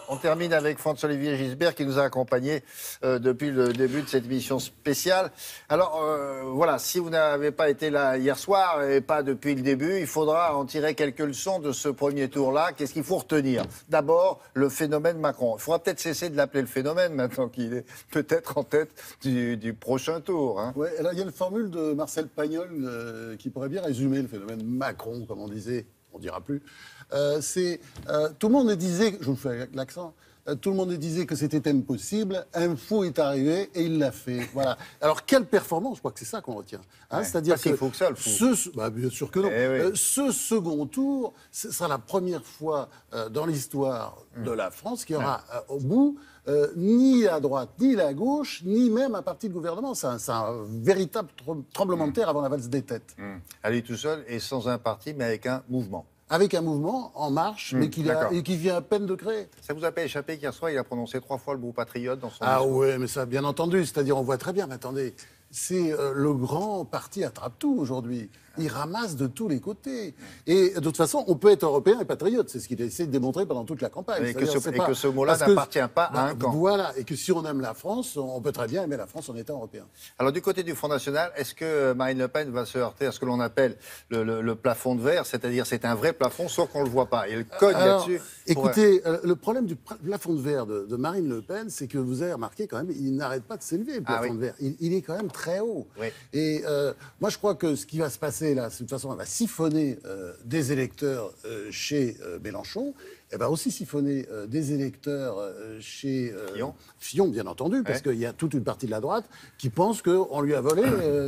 On termine avec François-Olivier Gisbert qui nous a accompagnés depuis le début de cette émission spéciale. Alors voilà, si vous n'avez pas été là hier soir et pas depuis le début, il faudra en tirer quelques leçons de ce premier tour-là. Qu'est-ce qu'il faut retenir? D'abord, le phénomène Macron. Il faudra peut-être cesser de l'appeler le phénomène maintenant qu'il est peut-être en tête du prochain tour. Hein. Ouais, alors il y a une formule de Marcel Pagnol qui pourrait bien résumer le phénomène Macron, comme on disait. On ne dira plus. Tout le monde disait, je vous fais avec l'accent, tout le monde disait que c'était impossible. Un fou est arrivé et il l'a fait. Voilà. Alors quelle performance? Je crois que c'est ça qu'on retient. Hein, ouais, c'est-à-dire que faut que ça, le fou. Bien sûr que non. Oui. Ce second tour, ce sera la première fois dans l'histoire de la France qu'il y aura au bout ni la droite, ni la gauche, ni même un parti de gouvernement. C'est un véritable tremblement de terre avant la valse des têtes. À lui tout seul et sans un parti, mais avec un mouvement. Avec un mouvement en marche, mais qui vient à peine de créer. Ça vous a pas échappé qu'hier soir, il a prononcé 3 fois le mot patriote dans son Ah discours. oui, mais ça, bien entendu. C'est-à-dire, on voit très bien, mais attendez, c'est le grand parti attrape-tout aujourd'hui. Il ramasse de tous les côtés. Et de toute façon, on peut être européen et patriote. C'est ce qu'il essaie de démontrer pendant toute la campagne. Et que ce mot-là n'appartient pas à un camp. Voilà, et que si on aime la France, on peut très bien aimer la France en étant européen. Alors du côté du Front National, est-ce que Marine Le Pen va se heurter à ce que l'on appelle le plafond de verre? C'est-à-dire c'est un vrai plafond, sauf qu'on ne le voit pas. Et le code là-dessus... Écoutez, le problème du plafond de verre de Marine Le Pen, c'est que vous avez remarqué quand même, il n'arrête pas de s'élever, le plafond de verre. Il est quand même très haut. Oui. Et moi, je crois que ce qui va se passer là, c'est de toute façon, elle va siphonner des électeurs chez Mélenchon. Elle va aussi siphonner des électeurs chez Fillon, bien entendu, parce qu'il y a toute une partie de la droite qui pense qu'on lui a volé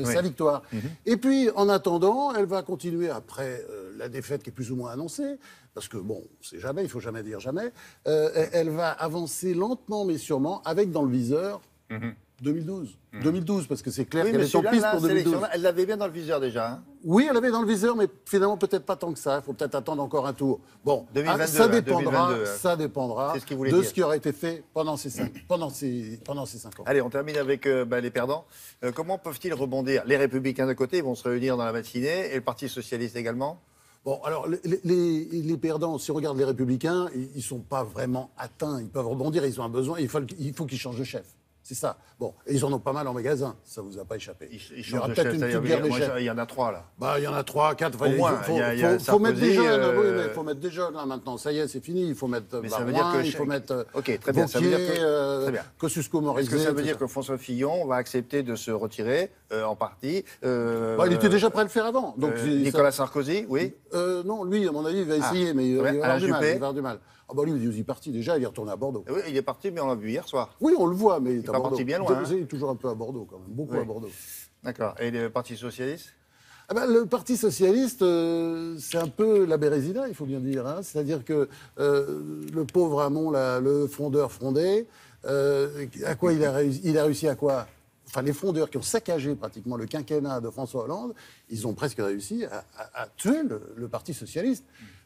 sa victoire. Et puis, en attendant, elle va continuer après la défaite qui est plus ou moins annoncée, parce que, bon, on ne sait jamais, il ne faut jamais dire jamais, elle va avancer lentement mais sûrement, avec dans le viseur 2012. 2012, parce que c'est clair qu'elle est en piste pour 2012. Elle l'avait bien dans le viseur déjà. Hein. Oui, elle l'avait dans le viseur, mais finalement, peut-être pas tant que ça. Il faut peut-être attendre encore un tour. Bon, 2022, ça dépendra, 2022, ça dépendra de ce qui aurait été fait pendant ces 5 ans. Allez, on termine avec les perdants. Comment peuvent-ils rebondir? Les Républicains de côté, ils vont se réunir dans la matinée, et le Parti Socialiste également? Bon, alors, les perdants, si on regarde les Républicains, ils ne sont pas vraiment atteints. Ils peuvent rebondir, ils ont un besoin, il faut qu'ils changent de chef. C'est ça. Bon, et ils en ont pas mal en magasin, ça vous a pas échappé. Il y aura peut-être une petite guerre des chefs. Il y en a 3 là. Bah, il y en a 3, 4. Au moins, il faut mettre des jeunes. Oui, mais il faut mettre des jeunes là maintenant. Ça y est, c'est fini. Il faut mettre Barouin, il faut mettre. Ok, très bien. Vauquier, ça veut dire que Kosciusko-Morizet. Est-ce que ça veut dire que François Fillon va accepter de se retirer en partie il était déjà prêt à le faire avant. Donc, Nicolas Sarkozy, oui. Non, lui, à mon avis, il va essayer, mais il va avoir du mal. Ah bah lui, il est parti déjà, il est retourné à Bordeaux. Oui, il est parti, mais on l'a vu hier soir. Oui, on le voit, mais il est pas parti bien loin. Il est toujours un peu à Bordeaux, quand même, beaucoup à Bordeaux. D'accord. Et le Parti Socialiste? Le Parti Socialiste, c'est un peu la Bérésina, il faut bien dire. Hein. C'est-à-dire que le pauvre Hamon, là, le frondeur frondé, à quoi il a réussi à quoi? Enfin, les frondeurs qui ont saccagé pratiquement le quinquennat de François Hollande, ils ont presque réussi à tuer le Parti Socialiste,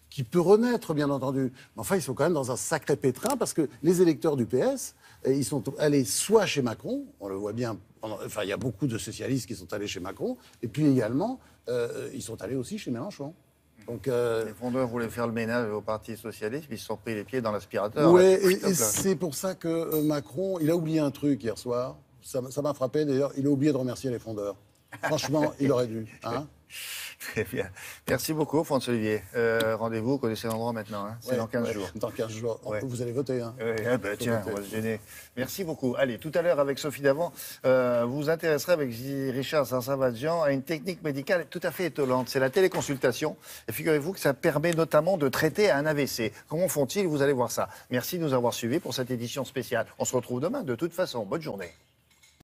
qui peut renaître, bien entendu. Mais enfin, ils sont quand même dans un sacré pétrin, parce que les électeurs du PS, ils sont allés soit chez Macron, on le voit bien, enfin, il y a beaucoup de socialistes qui sont allés chez Macron, et puis également, ils sont allés aussi chez Mélenchon. Donc, les frondeurs voulaient faire le ménage au Parti Socialiste, puis ils se sont pris les pieds dans l'aspirateur. Oui, et c'est pour ça que Macron, il a oublié un truc hier soir, ça m'a frappé d'ailleurs, il a oublié de remercier les frondeurs. Franchement, il aurait dû. Hein. Très bien. Merci beaucoup, François-Olivier. Rendez-vous, vous connaissez l'endroit maintenant. Hein. C'est dans 15 jours. Dans 15 jours. Vous allez voter. Hein. Tiens, on va se gêner. Merci beaucoup. Allez, tout à l'heure, avec Sophie Davant, vous vous intéresserez avec Richard Sarsavadjian à une technique médicale tout à fait étonnante. C'est la téléconsultation. Et figurez-vous que ça permet notamment de traiter un AVC. Comment font-ils? Vous allez voir ça. Merci de nous avoir suivis pour cette édition spéciale. On se retrouve demain, de toute façon. Bonne journée.